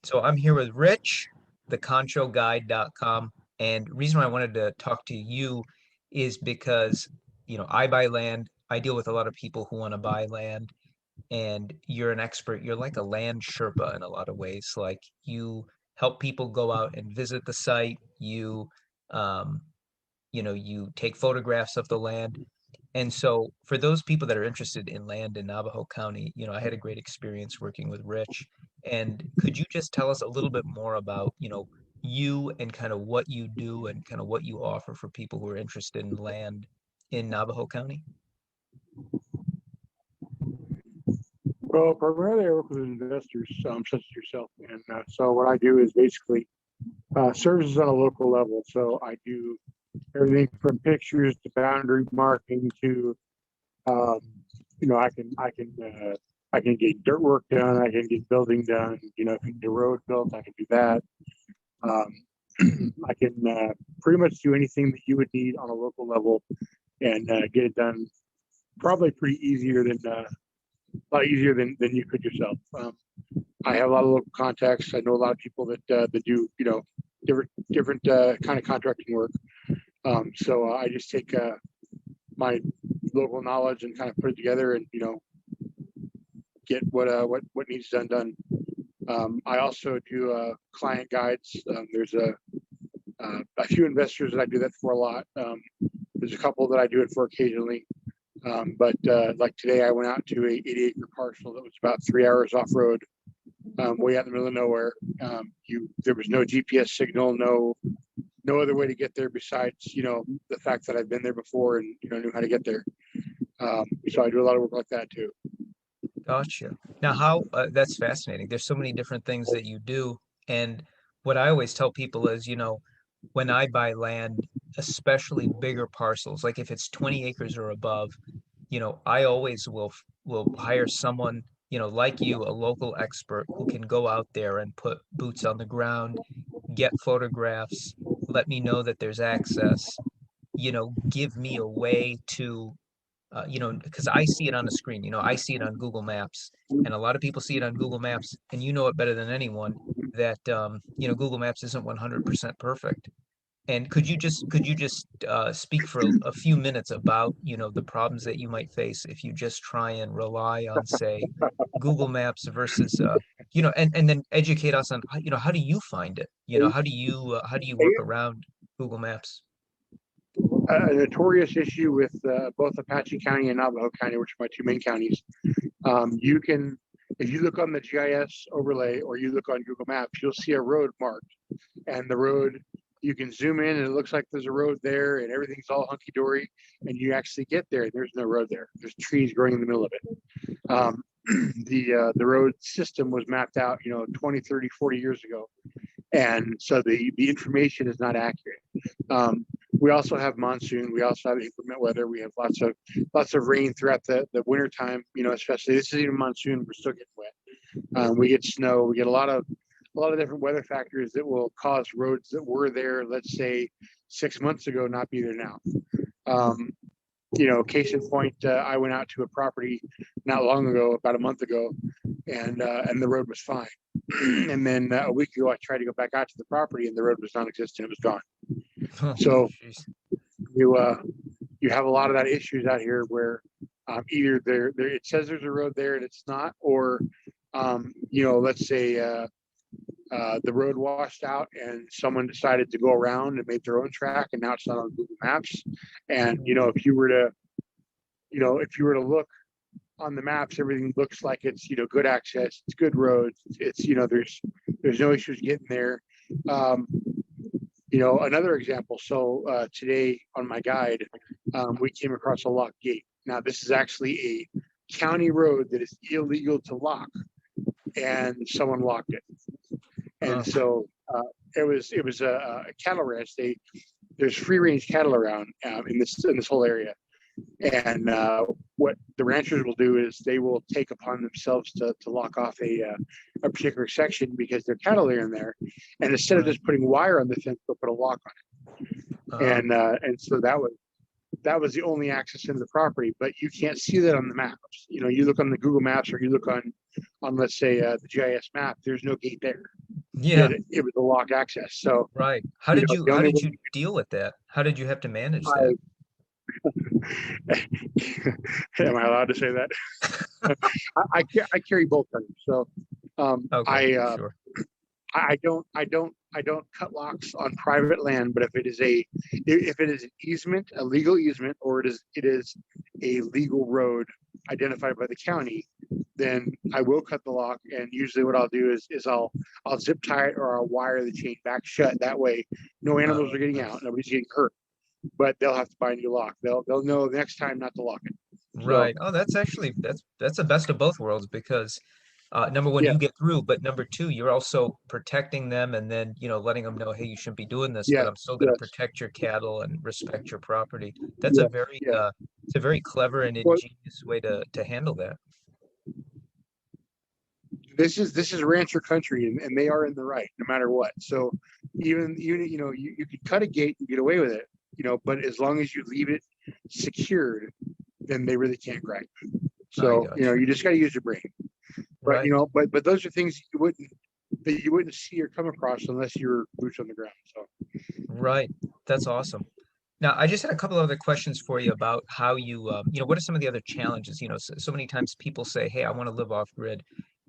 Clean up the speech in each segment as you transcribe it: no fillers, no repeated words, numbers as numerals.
So I'm here with Rich, the conchoguide.com. And reason why I wanted to talk to you is because, I buy land. I deal with a lot of people who want to buy land, and you're an expert. You're like a land Sherpa in a lot of ways. Like you help people go out and visit the site. Um, you take photographs of the land. And so for those people that are interested in land in Navajo County, I had a great experience working with Rich. And could you just tell us a little bit more about, you and kind of what you do and kind of what you offer for people who are interested in land in Navajo County? Well, primarily I work with investors, such as yourself, and so what I do is basically services on a local level. So I do everything from pictures to boundary marking to, um, I can get dirt work done, I can get building done. If you get a road built, I can do that. I can pretty much do anything that you would need on a local level and get it done. Probably pretty easier than a lot easier than you could yourself. I have a lot of local contacts. I know a lot of people that do different kind of contracting work. So I just take my local knowledge and kind of put it together and get what needs done. I also do client guides. There's a few investors that I do that for a lot. There's a couple that I do it for occasionally. But like today, I went out to a 80-acre parcel that was about 3 hours off road, way out in the middle of nowhere. There was no GPS signal, no other way to get there besides the fact that I've been there before and knew how to get there. So I do a lot of work like that too. Gotcha. Now, that's fascinating. There's so many different things that you do. And what I always tell people is, when I buy land, especially bigger parcels, like if it's 20 acres or above, I always will hire someone, like you, a local expert who can go out there and put boots on the ground, get photographs, let me know that there's access, give me a way to because I see it on the screen, I see it on Google Maps, and a lot of people see it on Google Maps, and you know it better than anyone that Google Maps isn't 100% perfect. And could you just speak for a few minutes about, the problems that you might face if you just try and rely on, say, Google Maps versus, and then educate us on, how do you find it? How do you work around Google Maps? A notorious issue with both Apache County and Navajo County, which are my two main counties. You can, if you look on the GIS overlay or you look on Google Maps, you'll see a road marked, and the road, you can zoom in and it looks like there's a road there and everything's all hunky dory, and you actually get there and there's no road there. There's trees growing in the middle of it. The road system was mapped out 20, 30, 40 years ago, and so the information is not accurate. We also have monsoon. We also have inclement weather. We have lots of rain throughout the winter time. Especially this is even monsoon. We're still getting wet. We get snow. We get a lot of different weather factors that will cause roads that were there, let's say 6 months ago, not be there now. Case in point, I went out to a property not long ago, about a month ago, and the road was fine. And then a week ago, I tried to go back out to the property, and the road was non-existent. It was gone. Oh, So jeez. you have a lot of that issues out here where either there it says there's a road there and it's not, or let's say the road washed out and someone decided to go around and make their own track, and now it's not on Google Maps. And if you were to look on the maps, everything looks like it's good access, it's good roads, it's there's no issues getting there. um, Another example. So today on my guide, we came across a locked gate. Now this is actually a county road that is illegal to lock, and someone locked it. And Oh, so it was a cattle ranch. There's free range cattle around in this whole area. And what the ranchers will do is they will take upon themselves to lock off a particular section because their cattle are in there. And instead of right. just putting wire on the fence, they'll put a lock on it. Uh, And so that was the only access into the property, but you can't see that on the maps. You look on the Google Maps or you look on let's say the GIS map. There's no gate there. Yeah, it was a lock access. So, right. the How only did way you deal with that? How did you have to manage that? I, am I allowed to say that? I carry both guns. So, Okay, sure. I don't cut locks on private land, but if it is an easement, a legal easement, or it is a legal road identified by the county, then I will cut the lock. And usually what I'll do is I'll zip tie it, or I'll wire the chain back shut. That way no animals are getting out, Nice. nobody's getting hurt, but they'll have to buy a new lock. They'll know the next time not to lock it. So Right. Oh, that's actually that's the best of both worlds because number one, yeah, you get through, but number two, you're also protecting them and then, letting them know, hey, you shouldn't be doing this, but yes, I'm still going to yes, protect your cattle and respect your property. That's a yes, very yes. it's a very clever and Well, ingenious way to handle that. this is rancher country, and they are in the right no matter what. So even you could cut a gate and get away with it, but as long as you leave it secured, then they really can't grind. I So got you. you just got to use your brain. But Right. but those are things you wouldn't see or come across unless you're boots on the ground. So Right. That's awesome. Now, I just had a couple other questions for you about how what are some of the other challenges? So many times people say, hey, I want to live off grid.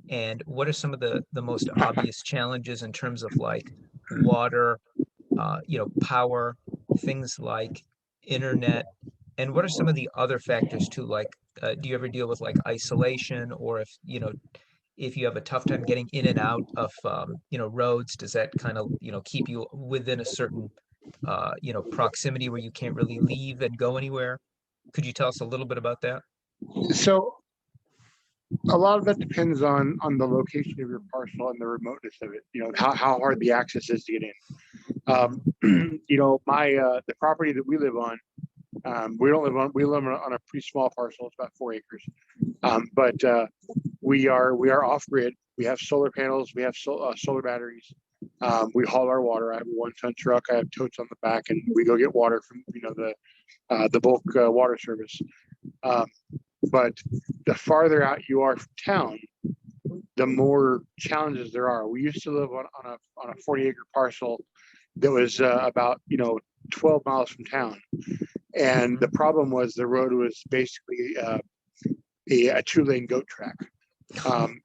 And what are some of the most obvious challenges in terms of like water, power, things like internet, and what are some of the other factors too? Like, do you ever deal with like isolation, or if you have a tough time getting in and out of roads, does that kind of keep you within a certain proximity where you can't really leave and go anywhere? Could you tell us a little bit about that? so a lot of that depends on the location of your parcel and the remoteness of it. How hard the access is to get in. Hmm. My the property that we live on, we live on a pretty small parcel. It's about 4 acres. But we are off grid. We have solar panels. We have solar batteries. We haul our water. I have a 1-ton truck. I have totes on the back, and we go get water from the bulk water service. Um, but the farther out you are from town, the more challenges there are. We used to live on a 40-acre parcel that was about 12 miles from town, and Hmm. the problem was the road was basically a 2-lane goat track.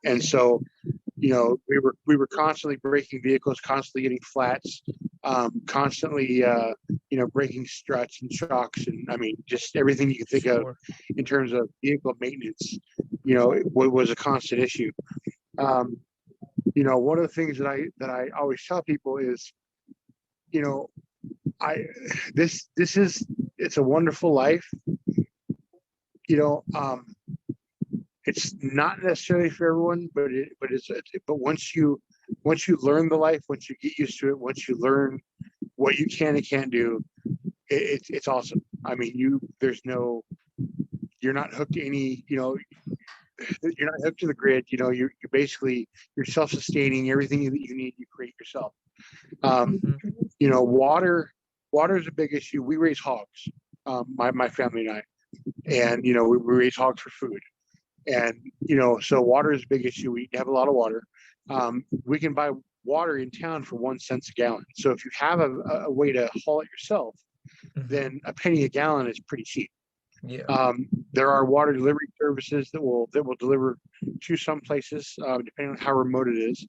And so we were constantly breaking vehicles, constantly getting flats, constantly breaking struts and shocks, and I mean just everything you can think of Sure. in terms of vehicle maintenance. It was a constant issue. Um, one of the things that I always tell people is, you know, I this is it's a wonderful life. You know, it's not necessarily for everyone, but once you learn the life, once you get used to it, once you learn what you can and can't do, it's awesome. I mean, you're not hooked to you're not hooked to the grid. You're basically you're self-sustaining. Everything that you need, you create yourself. Um, Hmm. water is a big issue. We raise hogs, my family and I, and we raise hogs for food. And so water is a big issue. We have a lot of water. We can buy water in town for 1 cent a gallon. So if you have a way to haul it yourself, Hmm. then a penny a gallon is pretty cheap. Yeah. There are water delivery services that will deliver to some places, depending on how remote it is.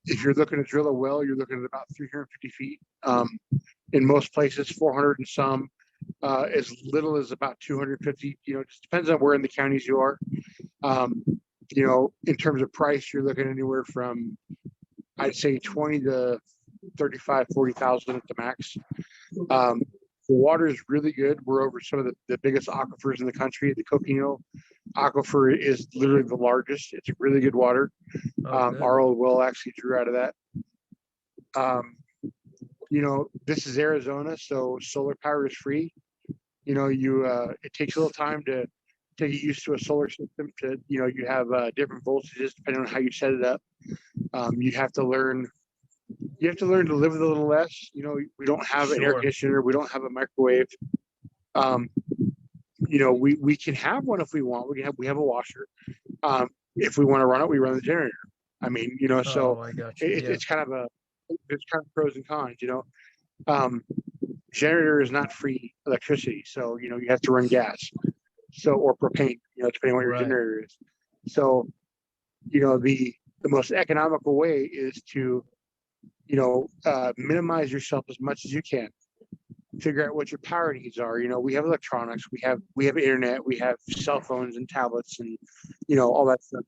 If you're looking to drill a well, you're looking at about 350 feet. In most places, 400 and some. As little as about 250. It just depends on where in the counties you are. Um, in terms of price, you're looking anywhere from, I'd say, 20 to 35, 40,000 at the max. Um, the water is really good. We're over some of the biggest aquifers in the country. The Coconino aquifer is literally the largest. It's really good water. Oh, good. Our old well actually drew out of that. Um, this is Arizona, so solar power is free. It takes a little time to get used to a solar system. You have different voltages depending on how you set it up. You have to learn to live with a little less. We don't have an air Sure. conditioner. We don't have a microwave. Um, we can have one if we want. We have a washer. If we want to run it, we run the generator. I mean, Oh, so I got you. Yeah. it's kind of there's kind of pros and cons, um, generator is not free electricity. So, you have to run gas. So, or propane, depending on what your Right. generator is. So, the most economical way is to, minimize yourself as much as you can. Figure out what your power needs are. We have electronics, we have internet, we have cell phones and tablets and, all that stuff.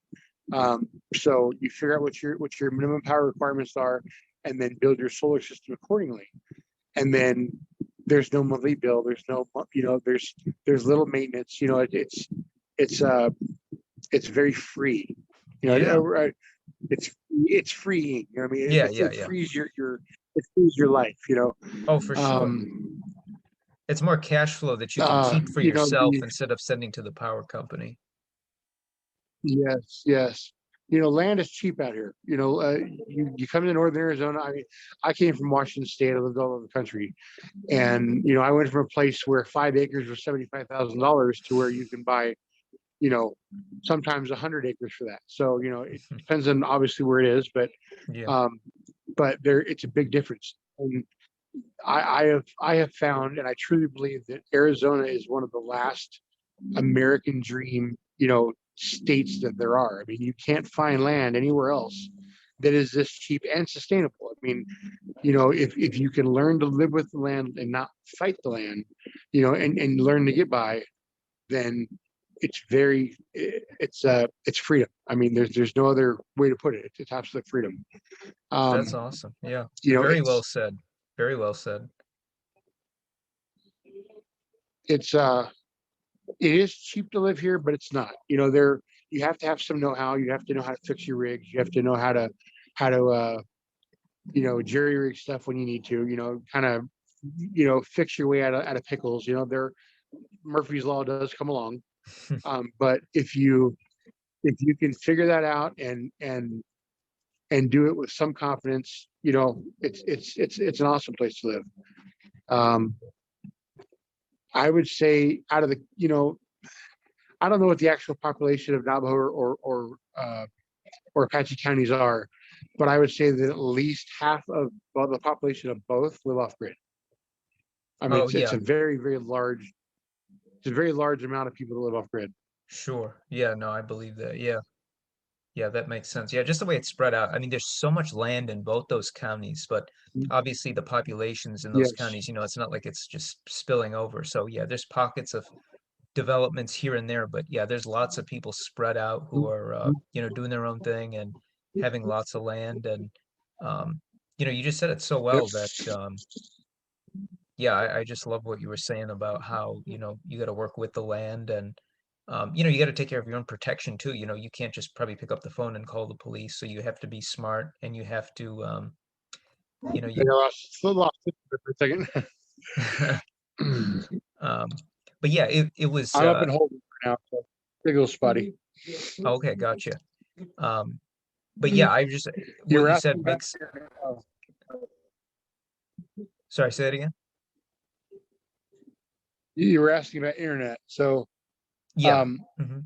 So you figure out what your minimum power requirements are, and then build your solar system accordingly. And then there's no monthly bill. There's no, there's little maintenance. It's very free. Yeah. It's freeing. I mean, Yeah. it Yeah. Yeah. frees it frees your life. Oh, for sure. Um, It's more cash flow that you can keep for yourself the instead of sending to the power company. Yes, yes. Land is cheap out here. You come to northern Arizona. I mean, I came from Washington State. I lived all over the country, and I went from a place where 5 acres was $75,000 to where you can buy, you know, sometimes 100 acres for that. So it depends on obviously where it is, Yeah. um, but it's a big difference. And I have found, and I truly believe that Arizona is one of the last American dream, states that there are. I mean, you can't find land anywhere else that is this cheap and sustainable. I mean, if you can learn to live with the land and not fight the land, and learn to get by, then it's freedom. I mean, there's no other way to put it. It's absolute freedom. That's Um, awesome. Yeah. you know, Very well it's said. Very well said. it's it is cheap to live here, but it's not. You have to have some know-how. You have to know how to fix your rigs. You have to know how to jerry rig stuff when you need to. Kind of fix your way out of pickles. There Murphy's Law does come along, but if you can figure that out and do it with some confidence, it's an awesome place to live. Um, I would say out of I don't know what the actual population of Navajo or Apache counties are, but I would say that at least half of the population of both live off grid. I mean, Oh, it's yeah. a very, very large, it's a very large amount of people that live off grid. Sure. Yeah. No, I believe that. Yeah. Yeah, that makes sense. Yeah, just the way it's spread out. I mean, there's so much land in both those counties, but obviously the populations in those Yes. counties, it's not like it's just spilling over. So yeah, there's pockets of developments here and there, but yeah, there's lots of people spread out who are doing their own thing and having lots of land. And you just said it so Yep. well that yeah, I just love what you were saying about how, you got to work with the land and, you got to take care of your own protection too. You can't just probably pick up the phone and call the police. So you have to be smart and you have to, I lost it for a second. um, but yeah, it was, I'm up in Holden right now, so big little spotty. okay, gotcha. Um, but yeah, I just, You what were you asking said about, makes, sorry, say it again. you were asking about internet. So Yeah. um, Hmm.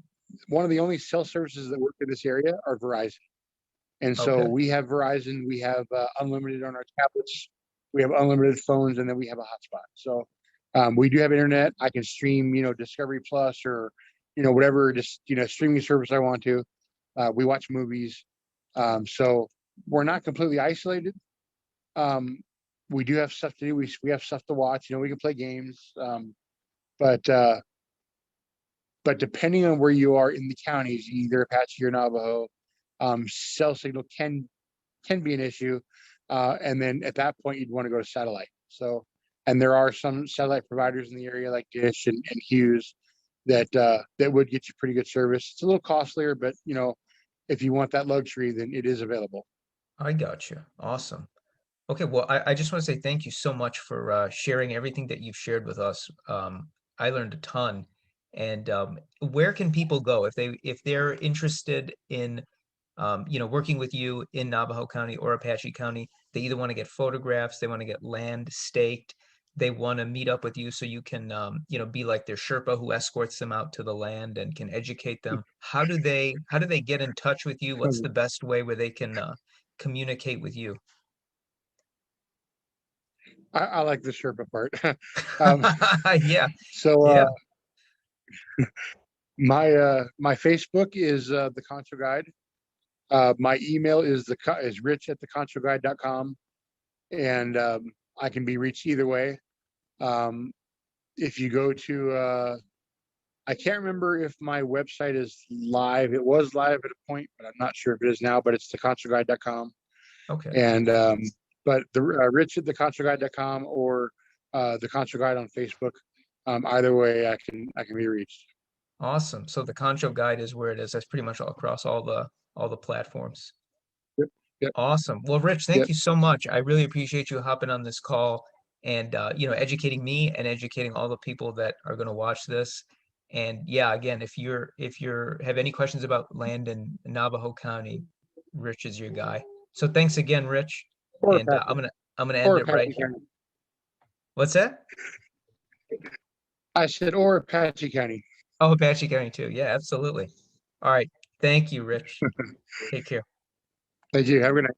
one of the only cell services that work in this area are Verizon. And so Okay. we have Verizon, we have unlimited on our tablets, we have unlimited phones, and then we have a hotspot. So we do have internet. I can stream, Discovery Plus or, whatever, just, streaming service I want to. We watch movies. So we're not completely isolated. Um, we do have stuff to do. We have stuff to watch. We can play games. But but depending on where you are in the counties, either Apache or Navajo, cell signal can be an issue. And then at that point, you'd want to go to satellite. So, and there are some satellite providers in the area like Dish and Hughes that would get you pretty good service. It's a little costlier, but if you want that luxury, then it is available. I got you. Awesome. Okay, well, I just want to say thank you so much for sharing everything that you've shared with us. I learned a ton. And where can people go if they're interested in working with you in Navajo County or Apache County? They either want to get photographs, they want to get land staked. they want to meet up with you so you can, be like their Sherpa who escorts them out to the land and can educate them, how do they get in touch with you? What's the best way where they can communicate with you? I like the Sherpa part. um, Yeah, so yeah. my Facebook is the Concho Guide. My email is rich at theconchoguide.com, and I can be reached either way. Um, if you go to I can't remember if my website is live. It was live at a point, but I'm not sure if it is now. But it's theconchoguide.com, Okay. and but the rich at theconchoguide.com or the Concho Guide on Facebook. Either way, I can be reached. Awesome. So the Concho Guide is where it is. That's pretty much all across all the platforms. Yep, yep, Awesome. Well, Rich, thank yep. you so much. I really appreciate you hopping on this call and educating me and educating all the people that are going to watch this. And yeah, again, if you're have any questions about land in Navajo County, Rich is your guy. So thanks again, Rich. Or And Apache, I'm gonna end or it right Apache here. County. What's that? I said or Apache County. Oh, Apache County too. Yeah, absolutely. All right. Thank you, Rich. Take care. Thank you. Have a good night.